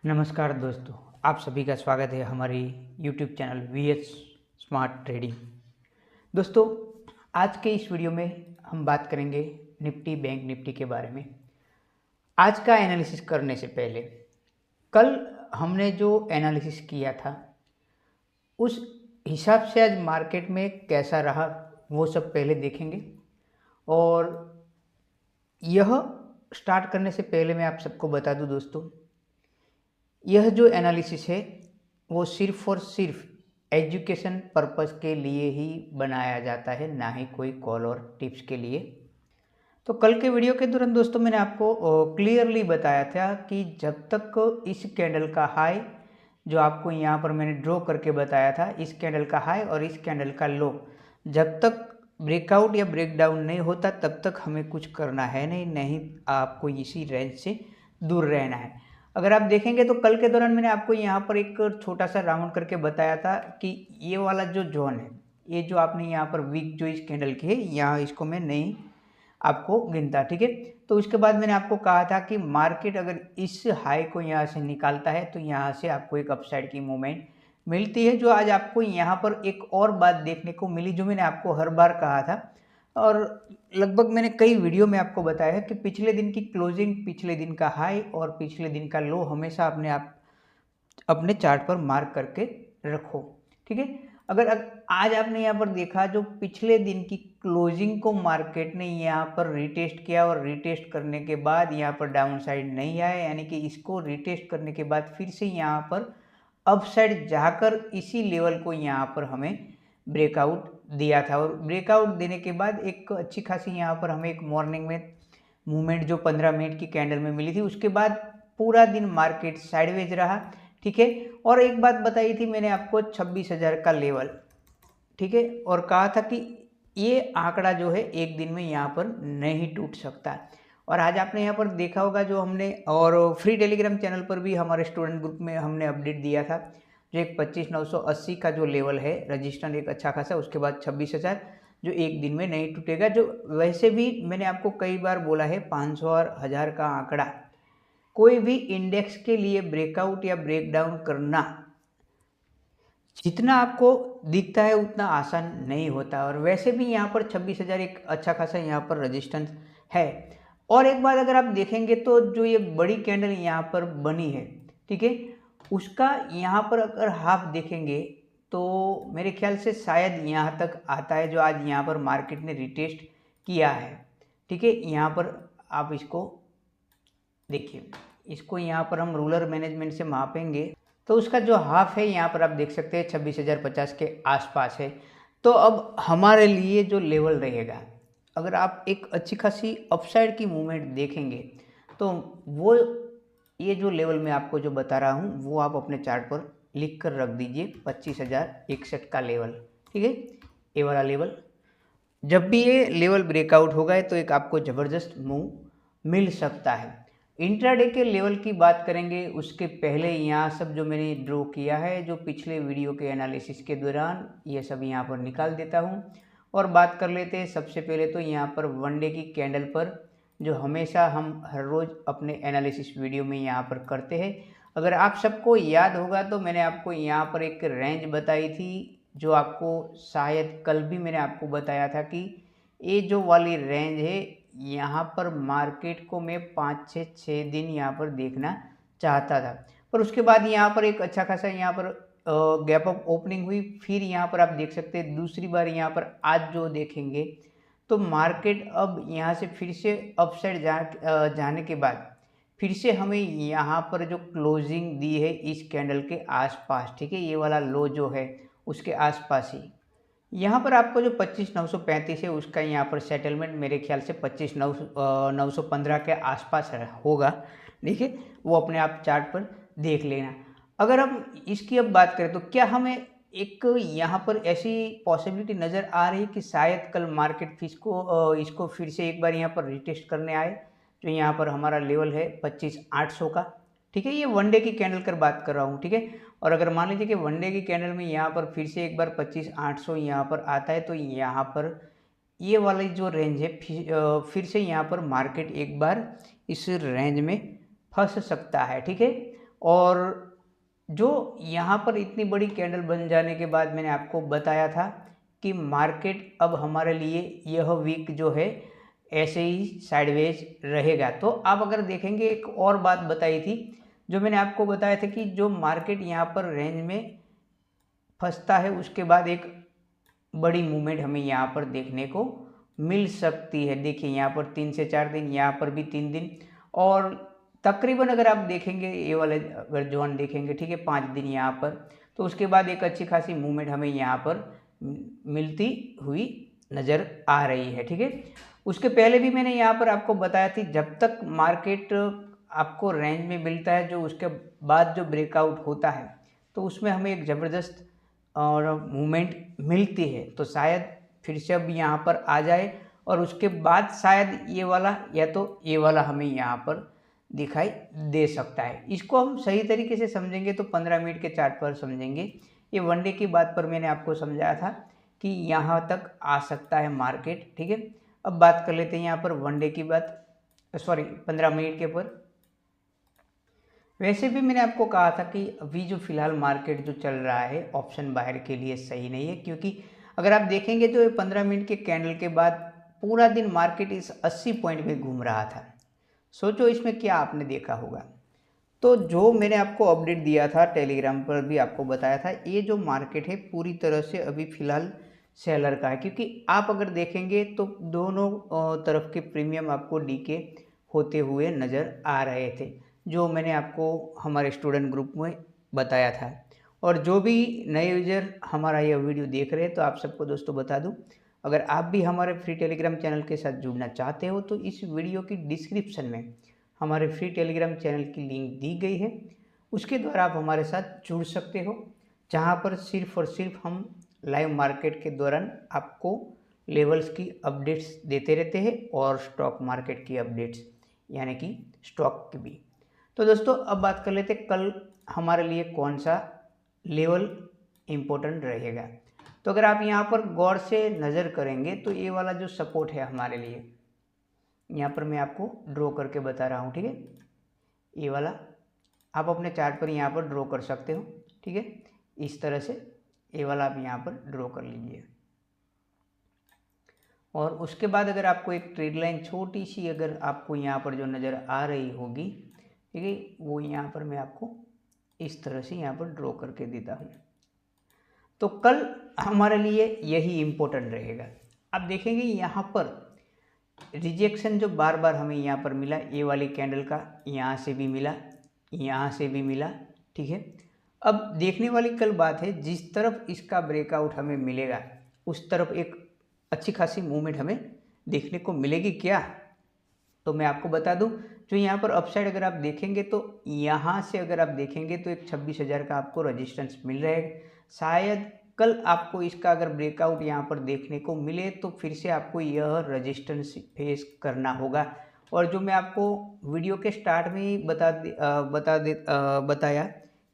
नमस्कार दोस्तों, आप सभी का स्वागत है हमारी YouTube channel VS smart trading. दोस्तों, आज के इस वीडियो में हम बात करेंगे निफ्टी बैंक निफ्टी के बारे में। आज का एनालिसिस करने से पहले कल हमने जो एनालिसिस किया था उस हिसाब से आज मार्केट में कैसा रहा वो सब पहले देखेंगे। और यह स्टार्ट करने से पहले मैं आप सबको बता दूं दोस्तों, यह जो एनालिसिस है वो सिर्फ और सिर्फ एजुकेशन पर्पस के लिए ही बनाया जाता है, ना ही कोई कॉल और टिप्स के लिए। तो कल के वीडियो के दौरान दोस्तों मैंने आपको क्लियरली बताया था कि जब तक इस कैंडल का हाई जो आपको यहाँ पर मैंने ड्रॉ करके बताया था, इस कैंडल का हाई और इस कैंडल का लो जब तक ब्रेकआउट या ब्रेकडाउन नहीं होता तब तक हमें कुछ करना है नहीं आपको इसी रेंज से दूर रहना है। अगर आप देखेंगे तो कल के दौरान मैंने आपको यहाँ पर एक छोटा सा राउंड करके बताया था कि ये वाला जो जोन है, ये जो आपने यहाँ पर वीक जो इस कैंडल की है, यहाँ इसको मैं नहीं आपको गिनता, ठीक है। तो उसके बाद मैंने आपको कहा था कि मार्केट अगर इस हाई को यहाँ से निकालता है तो यहाँ से आपको एक अपसाइड की मूवमेंट मिलती है, जो आज आपको यहाँ पर एक और बात देखने को मिली जो मैंने आपको हर बार कहा था और लगभग मैंने कई वीडियो में आपको बताया है कि पिछले दिन की क्लोजिंग, पिछले दिन का हाई और पिछले दिन का लो हमेशा अपने चार्ट पर मार्क करके रखो, ठीक है। अगर आज आपने यहाँ पर देखा, जो पिछले दिन की क्लोजिंग को मार्केट ने यहाँ पर रिटेस्ट किया और रिटेस्ट करने के बाद यहाँ पर डाउन साइड नहीं आया, यानी कि इसको रिटेस्ट करने के बाद फिर से यहाँ पर अप साइड जाकर इसी लेवल को यहाँ पर हमें ब्रेकआउट दिया था और ब्रेकआउट देने के बाद एक अच्छी खासी यहाँ पर हमें एक मॉर्निंग में मूवमेंट जो 15 मिनट की कैंडल में मिली थी। उसके बाद पूरा दिन मार्केट साइडवेज रहा, ठीक है। और एक बात बताई थी मैंने आपको 26,000 का लेवल, ठीक है, और कहा था कि ये आंकड़ा जो है एक दिन में यहाँ पर नहीं टूट सकता। और आज आपने यहाँ पर देखा होगा जो हमने और फ्री टेलीग्राम चैनल पर भी हमारे स्टूडेंट ग्रुप में हमने अपडेट दिया था, जो एक 25,980 का जो लेवल है रजिस्टेंस एक अच्छा खासा, उसके बाद 26,000 जो एक दिन में नहीं टूटेगा। जो वैसे भी मैंने आपको कई बार बोला है 500 और 1000 का आंकड़ा कोई भी इंडेक्स के लिए ब्रेकआउट या ब्रेकडाउन करना जितना आपको दिखता है उतना आसान नहीं होता। और वैसे भी यहाँ पर 26,000 एक अच्छा खासा यहाँ पर रेजिस्टेंस है। और एक बात अगर आप देखेंगे तो जो ये बड़ी कैंडल यहाँ पर बनी है, ठीक है, उसका यहाँ पर अगर हाफ देखेंगे तो मेरे ख्याल से शायद यहाँ तक आता है जो आज यहाँ पर मार्केट ने रिटेस्ट किया है, ठीक है। यहाँ पर आप इसको देखिए, इसको यहाँ पर हम रूलर मैनेजमेंट से मापेंगे तो उसका जो हाफ है यहाँ पर आप देख सकते हैं 26,050 के आसपास है। तो अब हमारे लिए जो लेवल रहेगा, अगर आप एक अच्छी खासी अपसाइड की मूवमेंट देखेंगे तो वो ये जो लेवल मैं आपको जो बता रहा हूँ वो आप अपने चार्ट पर लिख कर रख दीजिए, 25,061 का लेवल, ठीक है। ये वाला लेवल जब भी ये लेवल ब्रेकआउट होगा तो एक आपको ज़बरदस्त मूव मिल सकता है। इंट्राडे के लेवल की बात करेंगे उसके पहले यहाँ सब जो मैंने ड्रॉ किया है जो पिछले वीडियो के एनालिसिस के दौरान, ये सब यहाँ पर निकाल देता हूँ और बात कर लेते हैं। सबसे पहले तो यहाँ पर वनडे की कैंडल पर जो हमेशा हम हर रोज़ अपने एनालिसिस वीडियो में यहाँ पर करते हैं, अगर आप सबको याद होगा तो मैंने आपको यहाँ पर एक रेंज बताई थी जो आपको शायद कल भी मैंने आपको बताया था कि ये जो वाली रेंज है यहाँ पर मार्केट को मैं 5 से 6 दिन यहाँ पर देखना चाहता था। पर उसके बाद यहाँ पर एक अच्छा खासा यहाँ पर गैप अप ओपनिंग हुई, फिर यहाँ पर आप देख सकते हैं दूसरी बार यहाँ पर आज जो देखेंगे तो मार्केट अब यहाँ से फिर से अपसाइड जाने के बाद फिर से हमें यहाँ पर जो क्लोजिंग दी है इस कैंडल के आसपास, ठीक है, ये वाला लो जो है उसके आसपास ही यहाँ पर आपको जो 25,935 है उसका यहाँ पर सेटलमेंट मेरे ख्याल से 25,915 के आसपास होगा, देखिए वो अपने आप चार्ट पर देख लेना। अगर हम इसकी अब बात करें तो क्या हमें एक यहाँ पर ऐसी पॉसिबिलिटी नज़र आ रही है कि शायद कल मार्केट इसको फिर से एक बार यहाँ पर रिटेस्ट करने आए, जो यहाँ पर हमारा लेवल है 25,800 का, ठीक है। ये वनडे की कैंडल कर बात कर रहा हूँ, ठीक है। और अगर मान लीजिए कि वनडे की कैंडल में यहाँ पर फिर से एक बार 25,800 यहाँ पर आता है तो यहाँ पर ये वाली जो रेंज है फिर से यहाँ पर मार्केट एक बार इस रेंज में फंस सकता है, ठीक है। और जो यहाँ पर इतनी बड़ी कैंडल बन जाने के बाद मैंने आपको बताया था कि मार्केट अब हमारे लिए यह वीक जो है ऐसे ही साइडवेज रहेगा। तो आप अगर देखेंगे, एक और बात बताई थी जो मैंने आपको बताया था कि जो मार्केट यहाँ पर रेंज में फंसता है उसके बाद एक बड़ी मूवमेंट हमें यहाँ पर देखने को मिल सकती है। देखिए यहाँ पर 3 से 4 दिन, यहाँ पर भी 3 दिन, और तकरीबन अगर आप देखेंगे ये वाले अगर जोन देखेंगे, ठीक है, 5 दिन यहाँ पर, तो उसके बाद एक अच्छी खासी मूवमेंट हमें यहाँ पर मिलती हुई नज़र आ रही है। ठीक है, उसके पहले भी मैंने यहाँ पर आपको बताया थी जब तक मार्केट आपको रेंज में मिलता है, जो उसके बाद जो ब्रेकआउट होता है तो उसमें हमें एक ज़बरदस्त और मूवमेंट मिलती है, तो शायद फिर से अब यहाँ पर आ जाए और उसके बाद शायद ये वाला या तो ये वाला हमें यहाँ पर दिखाई दे सकता है। इसको हम सही तरीके से समझेंगे तो 15 मिनट के चार्ट पर समझेंगे। ये वनडे की बात पर मैंने आपको समझाया था कि यहाँ तक आ सकता है मार्केट। ठीक है, अब बात कर लेते हैं यहाँ पर वनडे की बात, सॉरी 15 मिनट के पर। वैसे भी मैंने आपको कहा था कि अभी जो फिलहाल मार्केट जो चल रहा है ऑप्शन बायर के लिए सही नहीं है, क्योंकि अगर आप देखेंगे तो 15 मिनट के कैंडल के बाद पूरा दिन मार्केट इस 80 पॉइंट में घूम रहा था। सोचो इसमें क्या आपने देखा होगा। तो जो मैंने आपको अपडेट दिया था टेलीग्राम पर भी आपको बताया था, ये जो मार्केट है पूरी तरह से अभी फ़िलहाल सेलर का है, क्योंकि आप अगर देखेंगे तो दोनों तरफ के प्रीमियम आपको डीके होते हुए नज़र आ रहे थे, जो मैंने आपको हमारे स्टूडेंट ग्रुप में बताया था। और जो भी नए यूज़र हमारा यह वीडियो देख रहे हैं तो आप सबको दोस्तों बता दूं, अगर आप भी हमारे फ्री टेलीग्राम चैनल के साथ जुड़ना चाहते हो तो इस वीडियो की डिस्क्रिप्शन में हमारे फ्री टेलीग्राम चैनल की लिंक दी गई है, उसके द्वारा आप हमारे साथ जुड़ सकते हो, जहां पर सिर्फ और सिर्फ हम लाइव मार्केट के दौरान आपको लेवल्स की अपडेट्स देते रहते हैं और स्टॉक मार्केट की अपडेट्स यानी कि स्टॉक की भी। तो दोस्तों अब बात कर लेते हैं कल हमारे लिए कौन सा लेवल इम्पोर्टेंट रहेगा। तो अगर आप यहाँ पर गौर से नज़र करेंगे तो ये वाला जो सपोर्ट है हमारे लिए, यहाँ पर मैं आपको ड्रॉ करके बता रहा हूँ। ठीक है, ये वाला आप अपने चार्ट पर यहाँ पर ड्रॉ कर सकते हो। ठीक है, इस तरह से ये वाला आप यहाँ पर ड्रॉ कर लीजिए। और उसके बाद अगर आपको एक ट्रेड लाइन छोटी सी अगर आपको यहाँ पर जो नज़र आ रही होगी, ठीक है, वो यहाँ पर मैं आपको इस तरह से यहाँ पर ड्रॉ करके देता हूँ। तो कल हमारे लिए यही इम्पोर्टेंट रहेगा। आप देखेंगे यहाँ पर रिजेक्शन जो बार बार हमें यहाँ पर मिला, ये वाली कैंडल का यहाँ से भी मिला, यहाँ से भी मिला। ठीक है, अब देखने वाली कल बात है, जिस तरफ इसका ब्रेकआउट हमें मिलेगा उस तरफ एक अच्छी खासी मूवमेंट हमें देखने को मिलेगी क्या। तो मैं आपको बता दूं, जो यहाँ पर अपसाइड अगर आप देखेंगे तो यहाँ से अगर आप देखेंगे तो एक 26,000 का आपको रजिस्टेंस मिल रहा है। शायद कल आपको इसका अगर ब्रेकआउट यहाँ पर देखने को मिले तो फिर से आपको यह रजिस्टेंस फेस करना होगा। और जो मैं आपको वीडियो के स्टार्ट में ही बताया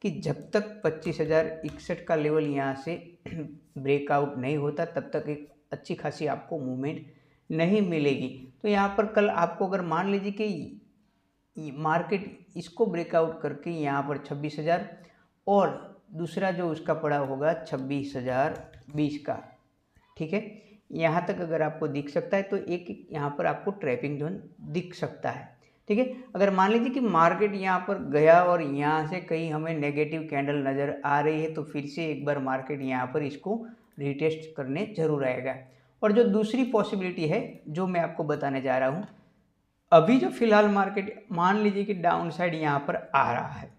कि जब तक 25,061 का लेवल यहाँ से ब्रेकआउट नहीं होता तब तक एक अच्छी खासी आपको मूवमेंट नहीं मिलेगी। तो यहाँ पर कल आपको अगर मान लीजिए कि मार्केट इसको ब्रेकआउट करके यहाँ पर 26,000 और दूसरा जो उसका पड़ा होगा 26,020 का, ठीक है, यहाँ तक अगर आपको दिख सकता है तो एक यहाँ पर आपको ट्रैपिंग जोन दिख सकता है। ठीक है, अगर मान लीजिए कि मार्केट यहाँ पर गया और यहाँ से कहीं हमें नेगेटिव कैंडल नज़र आ रही है तो फिर से एक बार मार्केट यहाँ पर इसको रीटेस्ट करने जरूर आएगा। और जो दूसरी पॉसिबिलिटी है जो मैं आपको बताने जा रहा हूँ, अभी जो फिलहाल मार्केट मान लीजिए कि डाउन साइड यहाँ पर आ रहा है,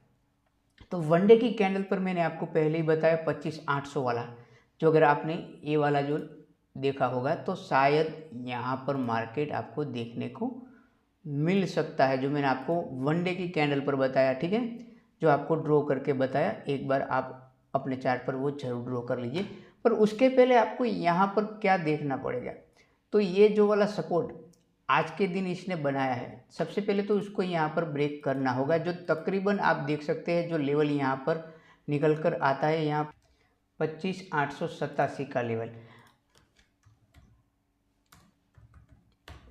तो वनडे की कैंडल पर मैंने आपको पहले ही बताया 25,800 वाला, जो अगर आपने ये वाला जो देखा होगा तो शायद यहाँ पर मार्केट आपको देखने को मिल सकता है, जो मैंने आपको वनडे की कैंडल पर बताया। ठीक है, जो आपको ड्रॉ करके बताया, एक बार आप अपने चार्ट पर वो जरूर ड्रॉ कर लीजिए। पर उसके पहले आपको यहाँ पर क्या देखना पड़ेगा, तो ये जो वाला सपोर्ट आज के दिन इसने बनाया है, सबसे पहले तो उसको यहाँ पर ब्रेक करना होगा, जो तकरीबन आप देख सकते हैं जो लेवल यहाँ पर निकल कर आता है, यहाँ 25,887 का लेवल।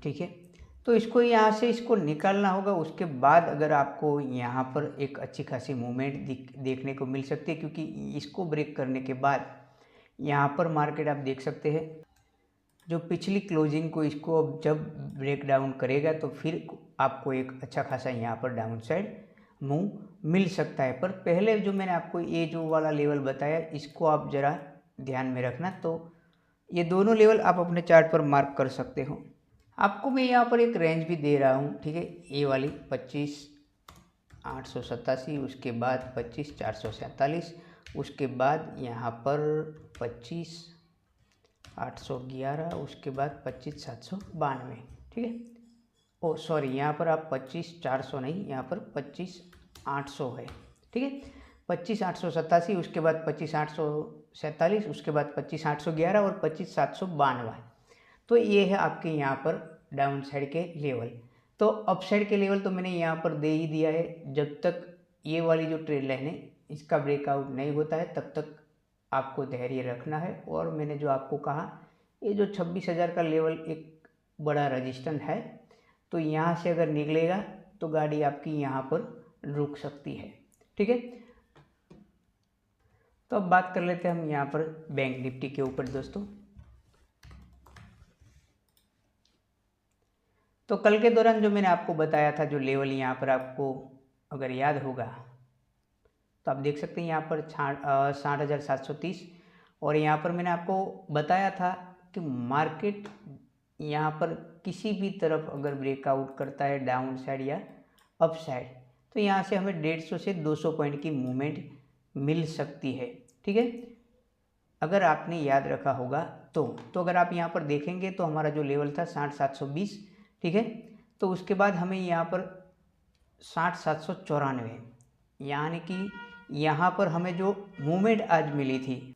ठीक है, तो इसको यहाँ से इसको निकालना होगा। उसके बाद अगर आपको यहाँ पर एक अच्छी खासी मूवमेंट देखने को मिल सकती है, क्योंकि इसको ब्रेक करने के बाद यहाँ पर मार्केट आप देख सकते हैं जो पिछली क्लोजिंग को इसको अब जब ब्रेक डाउन करेगा तो फिर आपको एक अच्छा खासा यहाँ पर डाउन साइड मूव मिल सकता है। पर पहले जो मैंने आपको ये जो वाला लेवल बताया इसको आप ज़रा ध्यान में रखना। तो ये दोनों लेवल आप अपने चार्ट पर मार्क कर सकते हो। आपको मैं यहाँ पर एक रेंज भी दे रहा हूँ, ठीक है। ये वाली 25,887, उसके बाद 25,447, उसके बाद यहाँ पर 25,811, उसके बाद 25,792, ठीक है। ओ सॉरी, यहाँ पर आप 25,400 नहीं, यहाँ पर 25,800 है, ठीक है। 25,887, उसके बाद 25,847, उसके बाद 25,811 और 25,792 है। तो ये है आपके यहाँ पर डाउन साइड के लेवल। तो अप साइड के लेवल तो मैंने यहाँ पर दे ही दिया है। जब तक ये वाली जो ट्रेड लाइन है इसका ब्रेकआउट नहीं होता है तब तक आपको धैर्य रखना है। और मैंने जो आपको कहा ये जो 26,000 का लेवल एक बड़ा रजिस्टेंस है, तो यहाँ से अगर निकलेगा तो गाड़ी आपकी यहाँ पर रुक सकती है, ठीक है। तो अब बात कर लेते हैं हम यहाँ पर बैंक निफ्टी के ऊपर दोस्तों। तो कल के दौरान जो मैंने आपको बताया था जो लेवल यहाँ पर आपको अगर याद होगा तो आप देख सकते हैं यहाँ पर 60,730, और यहाँ पर मैंने आपको बताया था कि मार्केट यहाँ पर किसी भी तरफ अगर ब्रेकआउट करता है डाउन साइड या अप साइड तो यहाँ से हमें 150 से 200 पॉइंट की मूवमेंट मिल सकती है, ठीक है। अगर आपने याद रखा होगा तो अगर आप यहाँ पर देखेंगे तो हमारा जो लेवल था 60,720, ठीक है। तो उसके बाद हमें यहाँ पर 60,794, यानी कि यहाँ पर हमें जो मूवमेंट आज मिली थी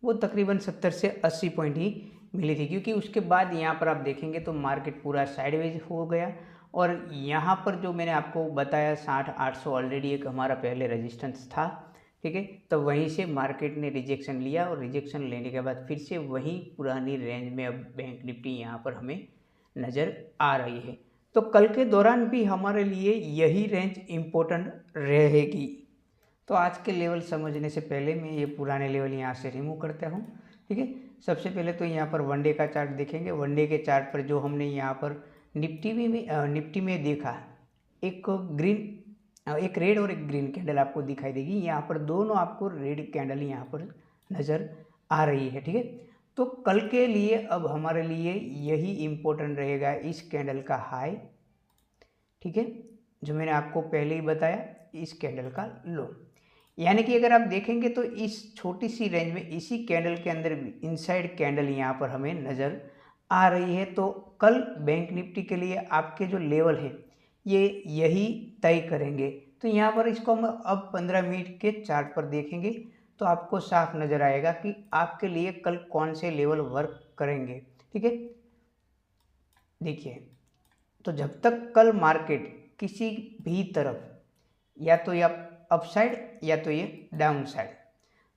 वो तकरीबन 70 से 80 पॉइंट ही मिली थी, क्योंकि उसके बाद यहाँ पर आप देखेंगे तो मार्केट पूरा साइडवेज हो गया। और यहाँ पर जो मैंने आपको बताया 60,800 ऑलरेडी एक हमारा पहले रेजिस्टेंस था, ठीक है। तो वहीं से मार्केट ने रिजेक्शन लिया और रिजेक्शन लेने के बाद फिर से वही पुरानी रेंज में अब बैंक निफ्टी यहाँ पर हमें नज़र आ रही है। तो कल के दौरान भी हमारे लिए यही रेंज इम्पोर्टेंट रहेगी। तो आज के लेवल समझने से पहले मैं ये पुराने लेवल यहाँ से रिमूव करता हूँ, ठीक है। सबसे पहले तो यहाँ पर वनडे का चार्ट देखेंगे। वनडे के चार्ट पर जो हमने यहाँ पर निफ्टी में देखा एक रेड और एक ग्रीन कैंडल आपको दिखाई देगी। यहाँ पर दोनों आपको रेड कैंडल यहाँ पर नज़र आ रही है, ठीक है। तो कल के लिए अब हमारे लिए यही इम्पोर्टेंट रहेगा, इस कैंडल का हाई, ठीक है, जो मैंने आपको पहले ही बताया, इस कैंडल का लो। यानी कि अगर आप देखेंगे तो इस छोटी सी रेंज में इसी कैंडल के अंदर इनसाइड कैंडल यहाँ पर हमें नज़र आ रही है। तो कल बैंक निफ्टी के लिए आपके जो लेवल है ये यही तय करेंगे। तो यहाँ पर इसको हम अब 15 मिनट के चार्ट पर देखेंगे तो आपको साफ नज़र आएगा कि आपके लिए कल कौन से लेवल वर्क करेंगे, ठीक है। देखिए, तो जब तक कल मार्केट किसी भी तरफ या तो या अप साइड या तो ये डाउन साइड,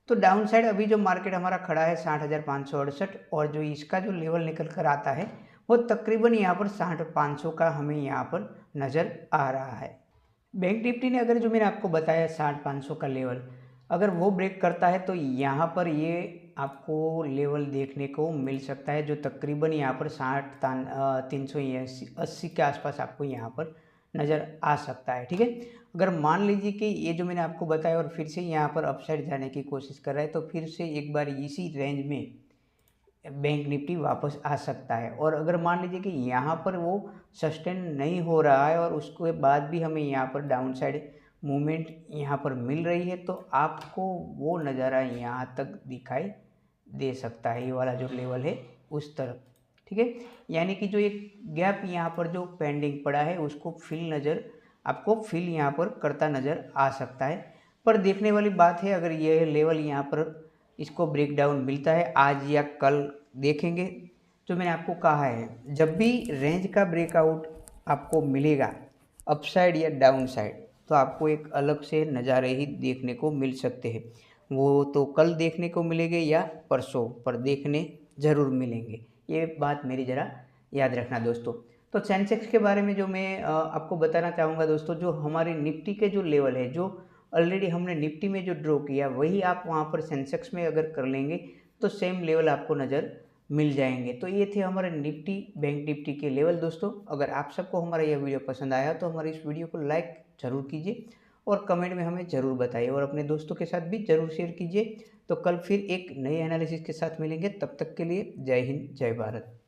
तो डाउन साइड अभी जो मार्केट हमारा खड़ा है 60,568, और जो इसका जो लेवल निकल कर आता है वो तकरीबन यहाँ पर 60,500 का हमें यहाँ पर नज़र आ रहा है। बैंक निफ्टी ने अगर जो मैंने आपको बताया 60,500 का लेवल अगर वो ब्रेक करता है तो यहाँ पर ये आपको लेवल देखने को मिल सकता है, जो तकरीबन यहाँ पर 380 के आसपास आपको यहाँ पर नज़र आ सकता है, ठीक है। अगर मान लीजिए कि ये जो मैंने आपको बताया और फिर से यहाँ पर अपसाइड जाने की कोशिश कर रहा है तो फिर से एक बार इसी रेंज में बैंक निफ्टी वापस आ सकता है। और अगर मान लीजिए कि यहाँ पर वो सस्टेन नहीं हो रहा है और उसके बाद भी हमें यहाँ पर डाउन साइड मूवमेंट यहाँ पर मिल रही है तो आपको वो नज़ारा यहाँ तक दिखाई दे सकता है, ये वाला जो लेवल है उस तरफ, ठीक है। यानी कि जो एक गैप यहाँ पर जो पेंडिंग पड़ा है उसको आपको फिल यहाँ पर करता नज़र आ सकता है। पर देखने वाली बात है, अगर यह लेवल यहाँ पर इसको ब्रेक डाउन मिलता है आज या कल देखेंगे। जो मैंने आपको कहा है जब भी रेंज का ब्रेकआउट आपको मिलेगा अप साइड या डाउन साइड तो आपको एक अलग से नज़ारे ही देखने को मिल सकते हैं। वो तो कल देखने को मिलेंगे या परसों पर देखने ज़रूर मिलेंगे, ये बात मेरी ज़रा याद रखना दोस्तों। तो सेंसेक्स के बारे में जो मैं आपको बताना चाहूँगा दोस्तों, जो हमारी निफ्टी के जो लेवल है, जो ऑलरेडी हमने निफ्टी में जो ड्रॉ किया वही आप वहाँ पर सेंसेक्स में अगर कर लेंगे तो सेम लेवल आपको नज़र मिल जाएंगे। तो ये थे हमारे निफ्टी बैंक निफ्टी के लेवल दोस्तों। अगर आप सबको हमारा यह वीडियो पसंद आया तो हमारी इस वीडियो को लाइक ज़रूर कीजिए और कमेंट में हमें ज़रूर बताइए और अपने दोस्तों के साथ भी ज़रूर शेयर कीजिए। तो कल फिर एक नए एनालिसिस के साथ मिलेंगे, तब तक के लिए जय हिंद जय भारत।